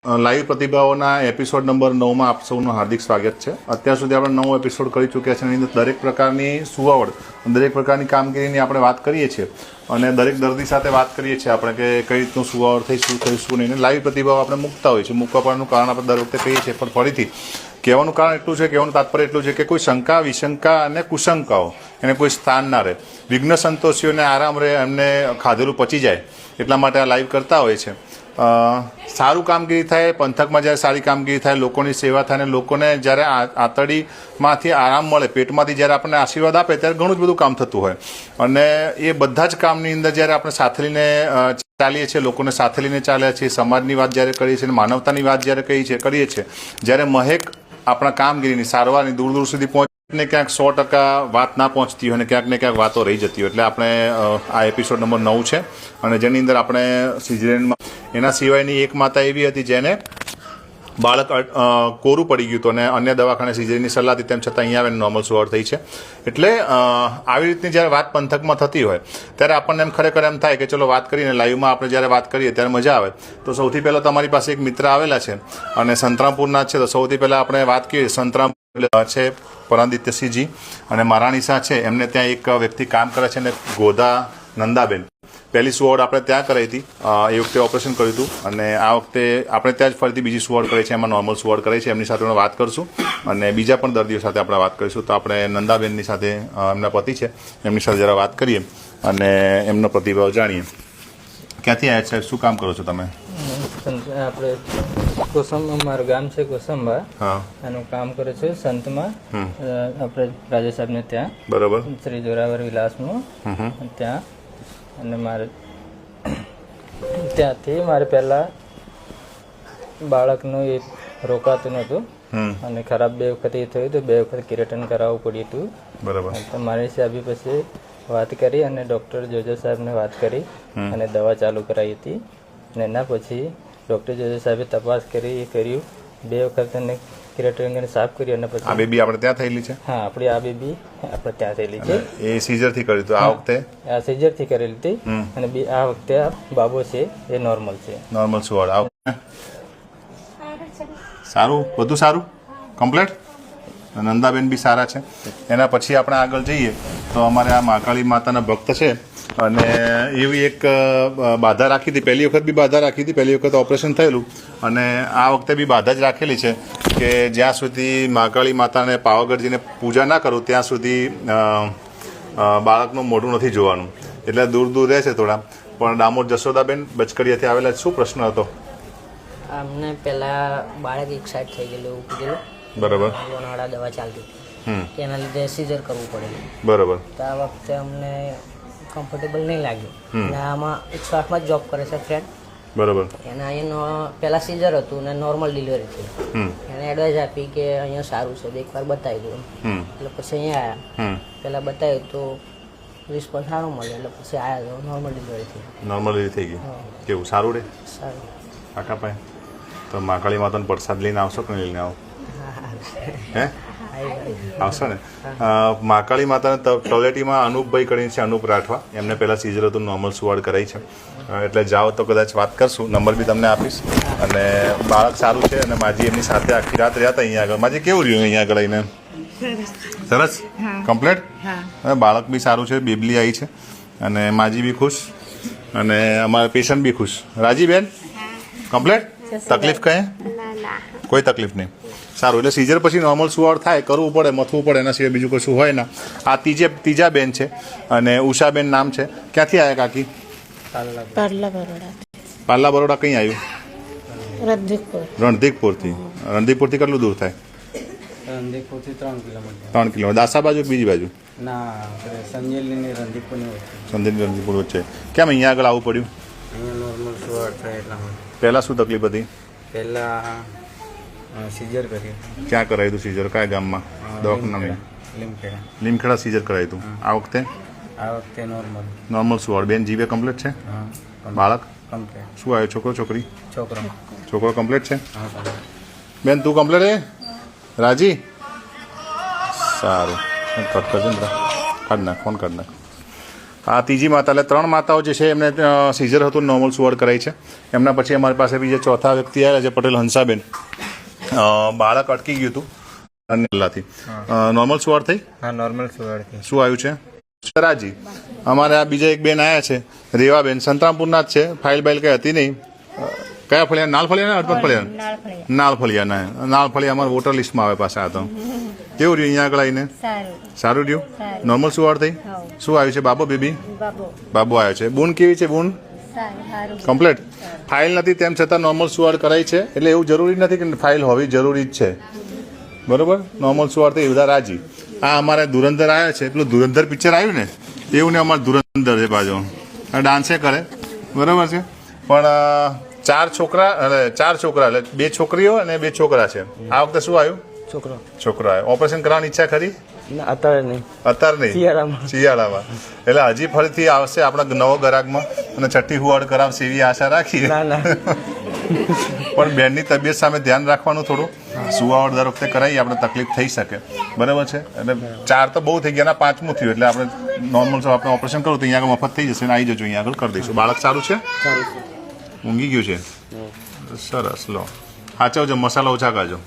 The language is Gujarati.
લાઈવ પ્રતિભાવોના એપિસોડ નંબર 9માં આપ સૌનું હાર્દિક સ્વાગત છે. અત્યાર સુધી આપણે 9 એપિસોડ કરી ચૂક્યા છે. એની અંદર દરેક પ્રકારની સુવાવડ, દરેક પ્રકારની કામગીરીની આપણે વાત કરીએ છીએ અને દરેક દર્દી સાથે વાત કરીએ છીએ આપણે કે કઈ રીતનું સુવાવડ થઈ, શું થયું, શું નહીં. લાઈવ પ્રતિભાવ આપણે મૂકતા હોઈએ છીએ. મૂકવા પાડવાનું કારણ આપણે દર વખતે કહીએ છીએ, પણ ફરીથી કહેવાનું કારણ એટલું છે, કહેવાનું તાત્પર્ય એટલું છે કે કોઈ શંકા, વિશંકા અને કુશંકાઓ એને કોઈ સ્થાન ના રહે, વિઘ્ન સંતોષીઓને આરામ રહે, એમને ખાધેલું પચી જાય, એટલા માટે આ લાઈવ કરતા હોય છે. સારું કામગીરી થાય, પંથકમાં જ્યારે સારી કામગીરી થાય, લોકોની સેવા થાય અને લોકોને જ્યારે આંતરડીમાંથી આરામ મળે, પેટમાંથી જ્યારે આપણને આશીર્વાદ આપે ત્યારે ઘણું જ બધું કામ થતું હોય. અને એ બધા જ કામની અંદર જ્યારે આપણે સાથે લઈને ચાલીએ છીએ, લોકોને સાથે લઈને ચાલ્યા છીએ, સમાજની વાત જ્યારે કરીએ છીએ, માનવતાની વાત જ્યારે કરીએ છીએ, જ્યારે મહેક આપણા કામગીરીની, સારવારની દૂર દૂર સુધી પહોંચને ક્યાંક 100% વાત ના પહોંચતી હોય અને ક્યાંક ને ક્યાંક વાતો રહી જતી હોય. એટલે આપણે આ એપિસોડ નંબર 9 છે અને જેની અંદર આપણે સિઝેરિયનમાં, એના સિવાયની એક માતા એવી હતી જેને બાળક કોરું પડી ગયું હતું અને અન્ય દવાખાને સિઝેરિયનની સલાહ હતી, તેમ છતાં અહીંયા આવીને નોર્મલ સુવાવડ થઈ છે. એટલે આવી રીતની જ્યારે વાત પંથકમાં થતી હોય ત્યારે આપણને એમ ખરેખર એમ થાય કે ચલો વાત કરીને લાઈવમાં આપણે જ્યારે વાત કરીએ ત્યારે મજા આવે. તો સૌથી પહેલાં તમારી પાસે એક મિત્ર આવેલા છે અને સંતરામપુરના જ છે. તો સૌથી પહેલાં આપણે વાત કરીએ. સંતરામપુર છે પરાદિત્યસિંહજી અને મહારાણી શાહ છે, એમને ત્યાં એક વ્યક્તિ કામ કરે છે અને ગોધા નંદાબેન. પહેલી સુવાવડ આપણે ત્યાં કરાવી હતી, એ વખતે ઓપરેશન કર્યું હતું અને આ વખતે આપણે ત્યાં જ ફરીથી બીજી સુવાવડ કરી છે, એમાં નોર્મલ સુવાવડ કરી છે. એમની સાથે વાત કરશું અને બીજા પણ દર્દીઓ સાથે આપણે વાત કરીશું. તો આપણે નંદાબેનની સાથે, એમના પતિ છે, એમની સાથે જરા વાત કરીએ અને એમનો પ્રતિભાવ જાણીએ. ક્યાંથી આવ્યા છે, શું કામ કરો છો તમે? આપણે કોસંબા, મારું ગામ છે કોસંબા. હા, એનું કામ કરે છે સંતમાં, આપણે રાજા સાહેબને ત્યાં, બરોબર, શ્રી જોરાવર વિલાસમાં ત્યાં. અને મારે ત્યાંથી મારે પહેલાં બાળકનું એ રોકાતું નહોતું અને ખરાબ 2 વખત એ થયું તો 2 વખત કિરેટન કરાવવું પડ્યું હતું. બરાબર. તો મારી સાહેબી પછી વાત કરી અને ડૉક્ટર જોજો સાહેબને વાત કરી અને દવા ચાલુ કરાવી હતી. અને એના પછી ડૉક્ટર જોજો સાહેબે તપાસ કરી, એ કર્યું, 2 વખત એને કિરેટન સાફ કર્યું અને પછી આ બેબી આપણે ત્યાં થયેલી છે. હા, આપણી આ બેબી આપણે ત્યાં થયેલી છે. એ સીઝરથી કર્યું હતું. આ વખતે આ સિઝરથી કરેલી હતી અને આ વખતે આ બાબો છે એ નોર્મલ છે. નોર્મલ સુવાવડ. સારું, બધું સારું, કમ્પ્લીટ. નંદાબેન બી સારા છે. એના પછી આપણે આગળ જઈએ તો અમારે આ મહાકાળી માતાના ભક્ત છે અને એવી એક બાધા રાખી હતી. પહેલી વખત બી બાધા રાખી હતી, પહેલી વખત ઓપરેશન થયેલું અને આ વખતે બી બાધા જ રાખેલી છે કે જ્યાં સુધી મહાકાળી માતાને, પાવાગઢજીને પૂજા ના કરું ત્યાં સુધી બાળકનું મોઢું નથી જોવાનું. એટલે દૂર દૂર રહે છે થોડા. પણ ડામોર જશોદાબેન બચકડીયાથી આવેલા. શું પ્રશ્ન હતો? અમને પહેલા બાળક એક સાઈડ થઈ ગયેલું, એવું કીધેલું. બરાબર. લોનાવાળા દવા ચાલતી હતી, એના લીધે સીઝર કરવું પડેલું. બરાબર. તો આ વખતે અમને કમ્ફર્ટેબલ નહીં લાગ્યું. અને આમાં 108માં જ જોબ કરે છે ફ્રેન્ડ. બરાબર. એના અહીંયા પહેલાં સીઝર હતું ને નોર્મલ ડિલિવરી થઈ. એને એડવાઇસ આપી કે અહીંયા સારું છે, એકવાર બતાવી દઉં. એટલે પછી અહીંયા આવ્યા. પહેલાં બતાવ્યું તો રિસ્પોન્સ સારો મળ્યો, એટલે પછી આવ્યા તો નોર્મલ ડિલિવરી થઈ. નોર્મલ થઈ ગઈ. કેવું સારું રે? સારું. કાકા ભાઈ, તો મહાકાળી માતાનો પ્રસાદ લઈને આવશો કે લઈને આવો? હે, આવશો ને? મહાકાળી માતાના ટોલેટીમાં અનુપભાઈ કરીને છે, અનુપ રાઠવા. એમને પહેલાં સીઝર હતું, નોર્મલ સુવાવડ કરાઈ છે. એટલે જાઓ તો કદાચ વાત કરશું, નંબર બી તમને આપીશ. અને બાળક સારું છે અને માજી એમની સાથે આખી રાત રહ્યા હતા અહીંયા આગળ. માજી કેવું રહ્યું અહીંયા આગળ આવીને? સરસ, કમ્પ્લીટ. અને બાળક બી સારું છે, બેબલી આવી છે અને માજી બી ખુશ અને અમારા પેશન્ટ બી ખુશ. રાજીબેન, કમ્પ્લીટ? તકલીફ કહે? કોઈ તકલીફ નહીં. સારું. એટલે સીઝર પછી નોર્મલ સુવાવડ થાય, કરવું પડે, મથવું પડે, એના સિવાય બીજું કશું હોય ના. આ ત્રીજા બેન છે અને ઉષાબેન નામ છે. ક્યાંથી આવ્યા કાકી? પાર્લા બરોડા. કઈ આવ્યું? રણધીકપુરથી. રણધીકપુરથી કેટલું દૂર થાય? રણધીકપુરથી 3 કિલોમીટર. 3 કિલોમીટર. દાસા બાજુ કે બીજી બાજુ? ના, સંજેલીની રણધીકપુરની વચ્ચે. સંજેલી રણધીકપુર વચ્ચે. કેમ અહીંયા આગળ આવવું પડ્યું? અહીંયા નોર્મલ સુવાવડ થાય એટલા માટે. પહેલાં શું તકલીફ હતી? પહેલાં સીઝર કર્યું. ક્યાં કરાવ્યું હતું સીઝર? કયા ગામમાં? દવાખાના? લીમખેડા. લીમખેડા સીઝર કરાવ્યું હતું. આ વખતે? આ વખતે નોર્મલ. નોર્મલ સુવાવડ. બેન જીવે કમ્પ્લીટ છે? બાળક કમ્પ્લીટ. શું આવ્યો? છોકરો છોકરી? છોકરો. છોકરો કમ્પ્લીટ છે? બેન તું કમ્પ્લીટ છે? રાજી? સારું. કટ કરજો ને, કાઢ નાખ, ફોન કાઢ નાખ. આ ત્રીજી માતા એટલે 3 માતાઓ જે છે એમને સીઝર હતું, નોર્મલ સુવાડ કરાઈ છે. એમના પછી અમારી પાસે બીજા ચોથા વ્યક્તિ આવ્યા છે, પટેલ હંસાબેન. બાળક અટકી ગયું હતું અને પહેલાથી નોર્મલ સુવાડ થઈ. હા, નોર્મલ સુવાડથી. શું આવ્યું છે? રાજી. અમારે આ બીજા એક બેન આવ્યા છે, રેવાબેન, સંતરામપુરના જ છે. ફાઇલ બાઇલ કઈ હતી નહીં. કયા ફળિયા? નાલ ફળિયા, અડપદ ફળિયા? નાલ ફળિયા. નાલ ફળિયા અમારા વોટર લિસ્ટમાં આવે પાછા. આ તો કેવું રહ્યું અહીંયા આગળ આવીને? સારું રહ્યું. નોર્મલ સુવાડ થઈ. શું આવ્યું છે? બાબો બેબી? બાબો આવ્યો છે. બૂન કેવી છે? બૂન કમ્પ્લીટ. ફાઇલ નથી તેમ છતાં નોર્મલ સુવાડ કરાઈ છે, એટલે એવું જરૂરી નથી કે ફાઇલ હોવી જરૂરી જ છે. બરોબર, નોર્મલ સુવાડ થઈ, બધા રાજી. આ અમારે ધુરંધર આવ્યા છે, પેલું ધુરંધર પિક્ચર આવ્યું ને એવું ને અમારે ધુરંધર છે પાછો. ડાન્સે કરે, બરોબર છે. પણ 4 છોકરા એટલે 2 છોકરીઓ અને 2 છોકરા છે. આ વખતે શું આવ્યું? છોકરો આવ્યો. ઓપરેશન કરવાની ઈચ્છા ખરી? અત્યારે નહીં. શિયાળામાં. એટલે હજી ફરીથી આવશે આપણા નવો ગરાગમાં અને છઠ્ઠી હુવાડ કરાવશે એવી આશા રાખીએ. પણ બેનની તબિયત સામે ધ્યાન રાખવાનું થોડું. સુવાવડ દર વખતે કરાવીએ આપણે, તકલીફ થઈ શકે. બરાબર છે. એટલે 4 તો બહુ થઈ ગયા, 5મું થયું. એટલે આપણે નોર્મલ આપણે ઓપરેશન કરવું તો અહીંયા આગળ મફત થઈ જશે અને આવી જજો, અહીંયા આગળ કરી દઈશું. બાળક સારું છે? ઊંઘી ગયું છે? સરસ. લો, સાચવજો, મસાલા ઓછા ખાજો.